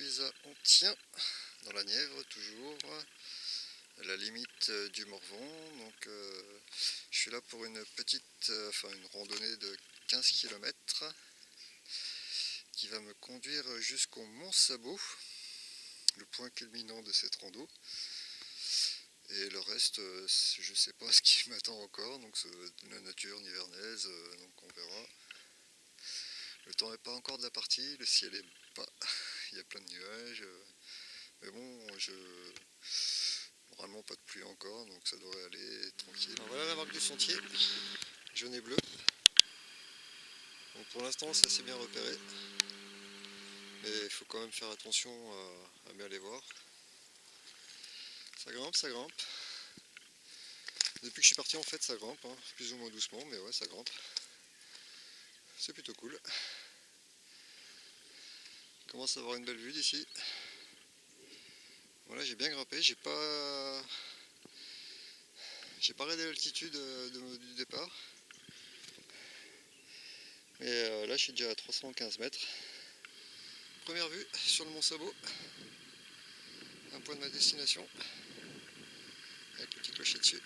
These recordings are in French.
suis à Antien, dans la Nièvre toujours, à la limite du Morvan. Donc je suis là pour une une randonnée de 15 km qui va me conduire jusqu'au Mont Sabot, le point culminant de cette rando. Et le reste, je sais pas ce qui m'attend encore, donc c'est de la nature nivernaise, donc on verra. Le temps n'est pas encore de la partie, le ciel est bas, il y a plein de nuages, mais bon, normalement pas de pluie encore, donc ça devrait aller tranquille. Alors voilà la marque du sentier, jaune et bleu. Donc pour l'instant c'est assez bien repéré, mais il faut quand même faire attention à bien les voir. Ça grimpe, ça grimpe. Depuis que je suis parti en fait ça grimpe, hein, plus ou moins doucement, mais ouais ça grimpe. C'est plutôt cool. Je commence à avoir une belle vue d'ici. Voilà, j'ai bien grimpé, j'ai pas raidé l'altitude du départ. Mais là je suis déjà à 315 mètres. Première vue sur le Mont Sabot, un point de ma destination, avec le petit clocher dessus.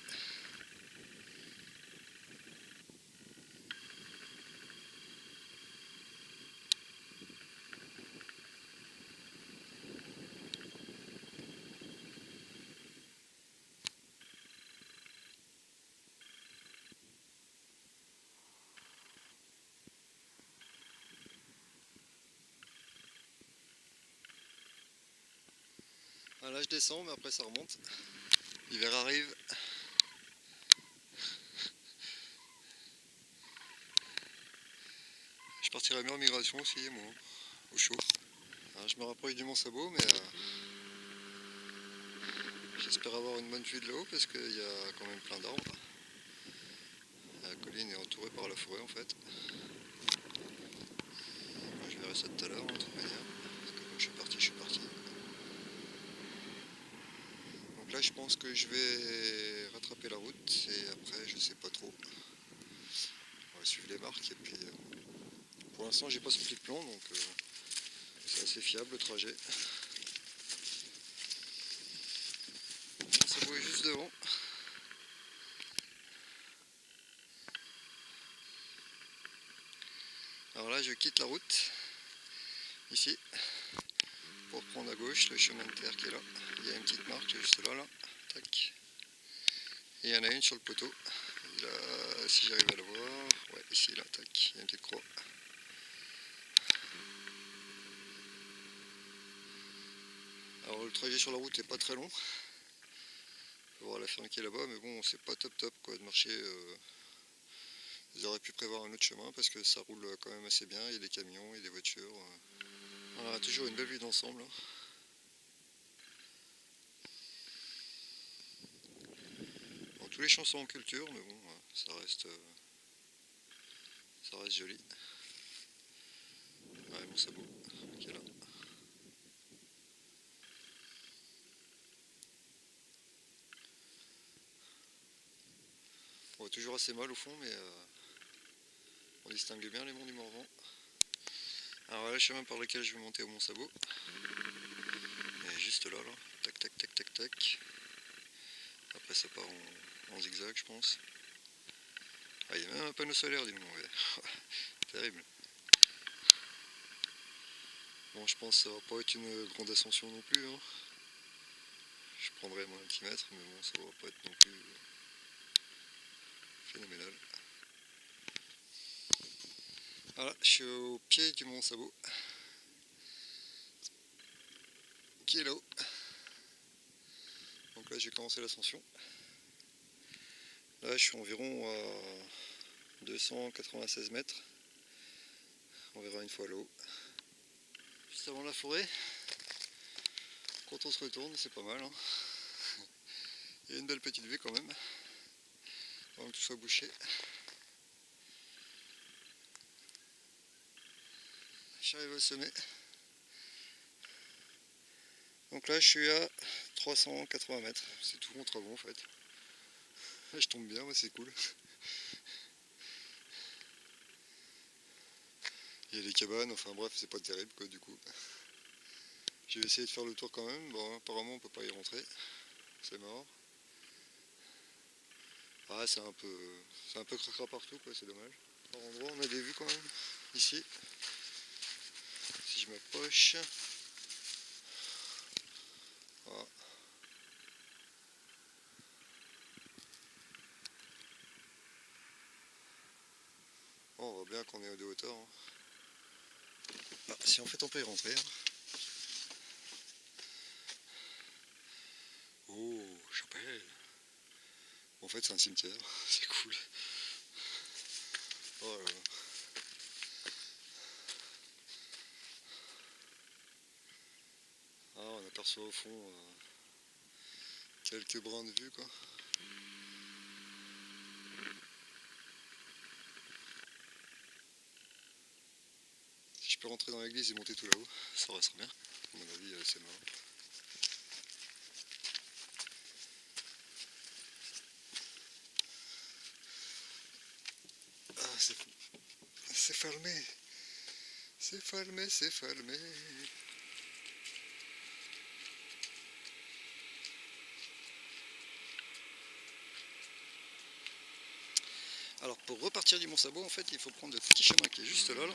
Ah, là je descends, mais après ça remonte. L'hiver arrive. Je partirai bien en migration aussi, moi, au chaud. Alors, je me rapproche du Mont Sabot, mais j'espère avoir une bonne vue de là-haut parce qu'il y a quand même plein d'arbres. La colline est entourée par la forêt en fait. Je verrai ça tout à l'heure, de toute manière. Parce que quand je suis parti, je suis parti. Donc là, je pense que je vais rattraper la route et après, je sais pas trop. On va suivre les marques et puis pour l'instant, j'ai pas ce petit plan donc c'est assez fiable le trajet. Ça bouge juste devant. Alors là, je quitte la route ici pour prendre à gauche le chemin de terre qui est là. Il y a une petite marque juste là. Tac. Et il y en a une sur le poteau. Là, si j'arrive à la voir, ouais, ici, là, tac, il y a une petite croix. Alors le trajet sur la route est pas très long. On va voir la ferme qui est là-bas, mais bon, c'est pas top quoi de marcher. Ils auraient pu prévoir un autre chemin parce que ça roule quand même assez bien. Il y a des camions, il y a des voitures. On a toujours une belle vue d'ensemble. Bon, tous les champs sont en culture, mais bon, ça reste joli. Ouais, Mont Sabot qui est là. On voit toujours assez mal au fond, mais on distingue bien les monts du Morvan. Alors voilà le chemin par lequel je vais monter au Mont Sabot. Il est juste là. Tac, tac, tac, tac, tac. Après ça part en zigzag, je pense. Ah, il y a même un panneau solaire, dis-moi. Ouais. Terrible. Bon, je pense que ça va pas être une grande ascension non plus. Hein. Je prendrai mon altimètre, mais bon, ça va pas être non plus phénoménal. Voilà, je suis au pied du Mont Sabot, qui est là-haut. Donc là, j'ai commencé l'ascension. Là, je suis environ à 296 mètres. On verra une fois là-haut. Juste avant la forêt, quand on se retourne, c'est pas mal. Hein. Il y a une belle petite vue quand même, avant que tout soit bouché. J'arrive au sommet. Donc là, je suis à 380 mètres. C'est tout mon travaux en fait. Je tombe bien, moi c'est cool. Il y a des cabanes, enfin bref, c'est pas terrible quoi du coup. J'ai essayé de faire le tour quand même. Bon, apparemment on peut pas y rentrer. C'est mort. Ah, c'est un peu cracra partout, quoi, c'est dommage. Par endroit, on a des vues quand même, ici. Si je m'approche. Voilà. Bon, on voit bien qu'on est de hauteur. Hein. Ah, si en fait on peut y rentrer. Hein. Oh, chapelle. En fait, c'est un cimetière, c'est cool. Oh là là. Ah, on aperçoit au fond quelques brins de vue, quoi. Si je peux rentrer dans l'église et monter tout là-haut, ça restera bien. À mon avis, c'est marrant. Ah, c'est fermé. C'est fermé, c'est fermé. Alors pour repartir du Mont Sabot, en fait, il faut prendre le petit chemin qui est juste là, là.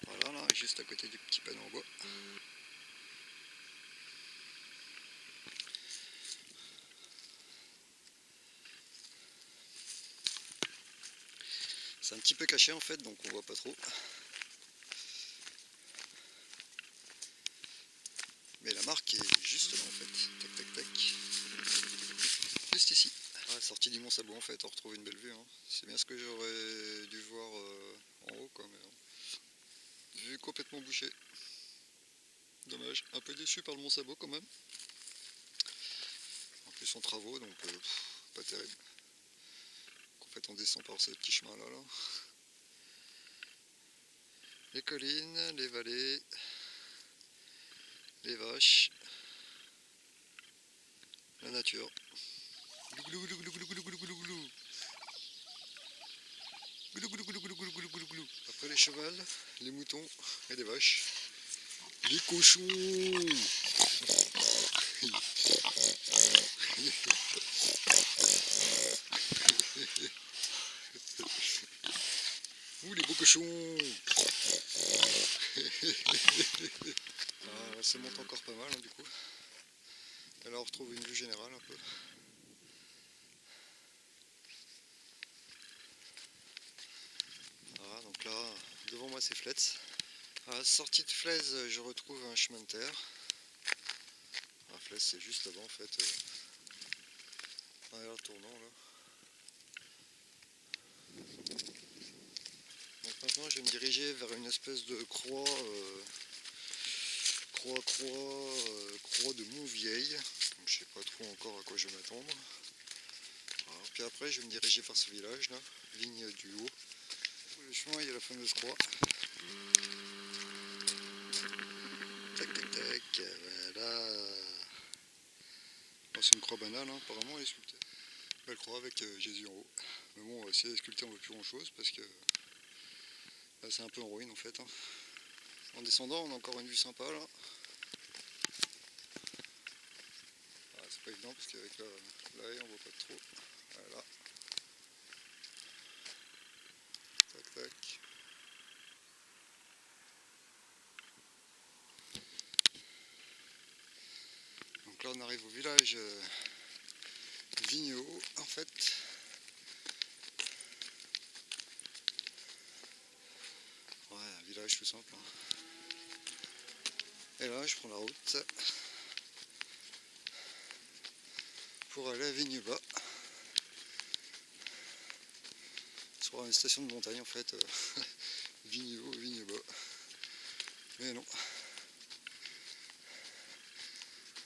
Voilà, là, juste à côté du petit panneau en bois. C'est un petit peu caché en fait, donc on voit pas trop. Mais la marque est juste là en fait. Tac, tac, tac. Juste ici. Ah, sortie du Mont Sabot en fait, on retrouve une belle vue. Hein. C'est bien ce que j'aurais dû voir en haut, quoi, mais vue complètement bouchée. Dommage. Un peu déçu par le Mont Sabot quand même. En plus en travaux, donc pas terrible. En fait, on descend par ce petit chemin là. Les collines, les vallées, les vaches, la nature. Glou, glou, glou, glou, glou, glou, glou, glou. Glou, glou, glou, glou, glou, glou, glou, glou. Après les chevals, les moutons et les vaches. Les cochons. Ouh, les beaux cochons. Ah, ça monte encore pas mal, hein, du coup. Et là on retrouve une vue générale un peu. Voilà, donc là, devant moi c'est Fletz. À la sortie de Fletz, je retrouve un chemin de terre. Ah, Fletz c'est juste là-bas en fait. Derrière le tournant là. Donc maintenant je vais me diriger vers une espèce de croix, croix de Montvieille. Donc je sais pas trop encore à quoi je vais m'attendre. Voilà. Puis après je vais me diriger vers ce village là, Vigne du Haut. Sur le chemin il y a la fameuse croix. Tac tac tac, voilà. Bon, c'est une croix banale, hein. Apparemment elle est sculptée. Belle croix avec Jésus en haut. Mais bon, si elle est sculptée on ne voit plus grand chose parce que là c'est un peu en ruine en fait. Hein. En descendant on a encore une vue sympa là. Ah, c'est pas évident parce qu'avec la haie on voit pas trop. Voilà. Tac tac. Donc là on arrive au village Vigneault en fait. Ouais, un village tout simple. Hein. Et là je prends la route pour aller à Vigne-Bas. Sur une station de montagne en fait. Vigneault, Vigne-Bas. Mais non.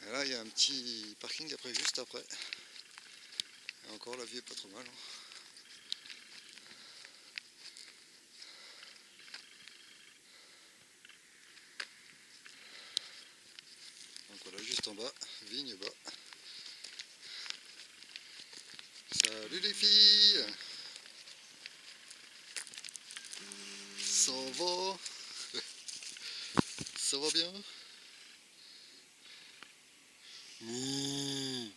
Et là il y a un petit parking après, juste après. Et encore la vue est pas trop mal. Hein. Donc voilà, juste en bas, Vigne-Bas. Salut les filles! Ça va? Ça va bien? Ouh.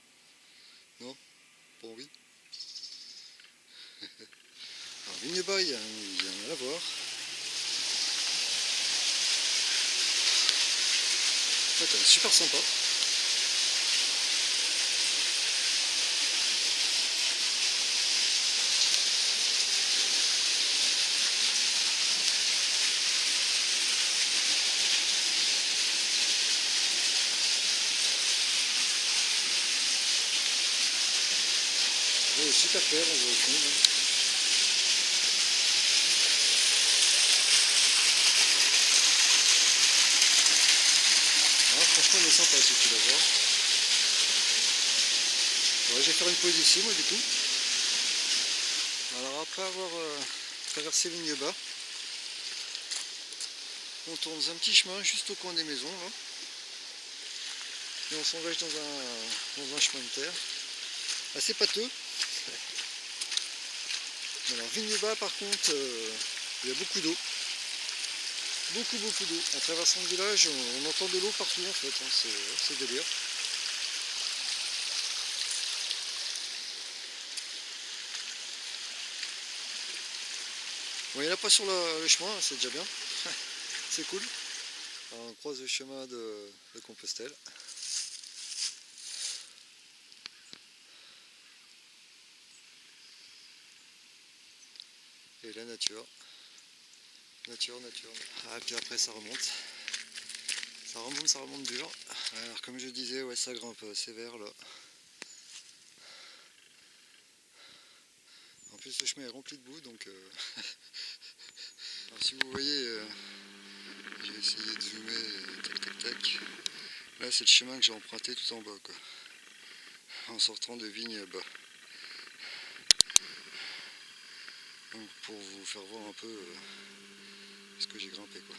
Non? Pas envie? Alors Vigne-Bas, il y a un lavoir. En fait, elle est super sympa. Oh, super clair, on voit au fond. Même. Ah, franchement, il est sympa ce petit lavoir. Ouais, je vais faire une pause ici, moi, du coup. Alors, après avoir traversé Vigne-Bas, on tourne dans un petit chemin juste au coin des maisons, là. Et on s'engage dans un chemin de terre. Assez pâteux. Alors Vigne-Bas par contre, il y a beaucoup d'eau. Beaucoup d'eau. En traversant le village, on entend de l'eau partout en fait, hein. C'est délire. Bon, il n'y en a pas sur le chemin, c'est déjà bien. C'est cool. Alors, on croise le chemin de Compostelle. Et la nature. Nature. Ah, puis après ça remonte. Ça remonte dur. Alors comme je disais, ouais, ça grimpe sévère là. En plus le chemin est rempli de boue, donc alors, si vous voyez, j'ai essayé de zoomer, tac. Là c'est le chemin que j'ai emprunté tout en bas, quoi. En sortant de Vigne-Bas. Donc pour vous faire voir un peu ce que j'ai grimpé, quoi.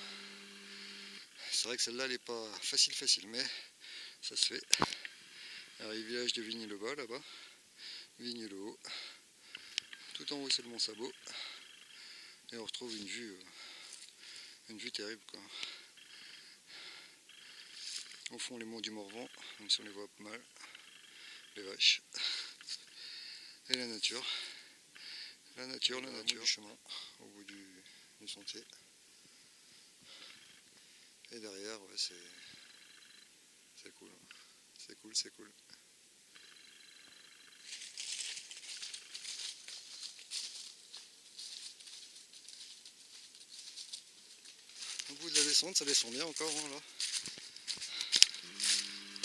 C'est vrai que celle-là elle n'est pas facile, mais ça se fait. Alors le village de Vigne-le-Bas là-bas, Vigne-le-Haut. Tout en haut c'est le Mont Sabot. Et on retrouve une vue terrible, quoi. Au fond les monts du Morvan, même si on les voit pas mal. Les vaches. Et la nature. La nature. Du chemin, au bout du sentier. Et derrière, ouais, c'est cool. C'est cool. Au bout de la descente, ça descend bien encore, hein, là.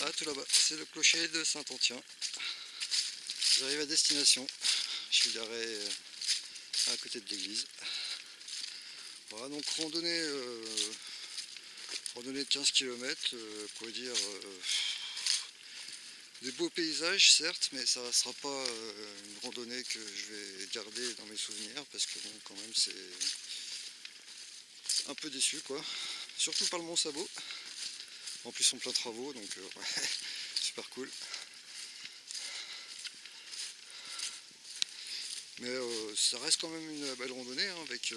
Ah, tout là-bas, c'est le clocher de Saint-Antien. J'arrive à destination. Je suis garé à côté de l'église. Voilà, donc randonnée de 15 km, pour dire des beaux paysages certes, mais ça ne sera pas une randonnée que je vais garder dans mes souvenirs, parce que bon, quand même c'est un peu déçu, quoi. Surtout par le Mont Sabot. En plus en plein travaux, donc ouais, super cool. Mais ça reste quand même une belle randonnée, hein, avec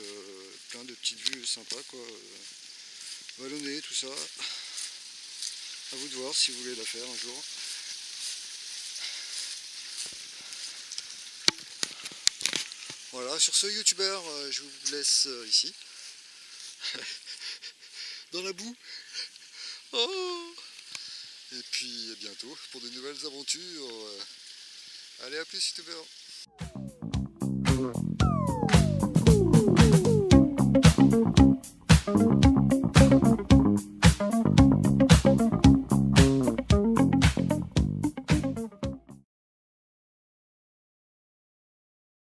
plein de petites vues sympas, quoi. Vallonné, tout ça. À vous de voir si vous voulez la faire un jour. Voilà, sur ce youtubeur, je vous laisse ici. Dans la boue. Oh, et puis à bientôt pour de nouvelles aventures. Allez, à plus youtubeur.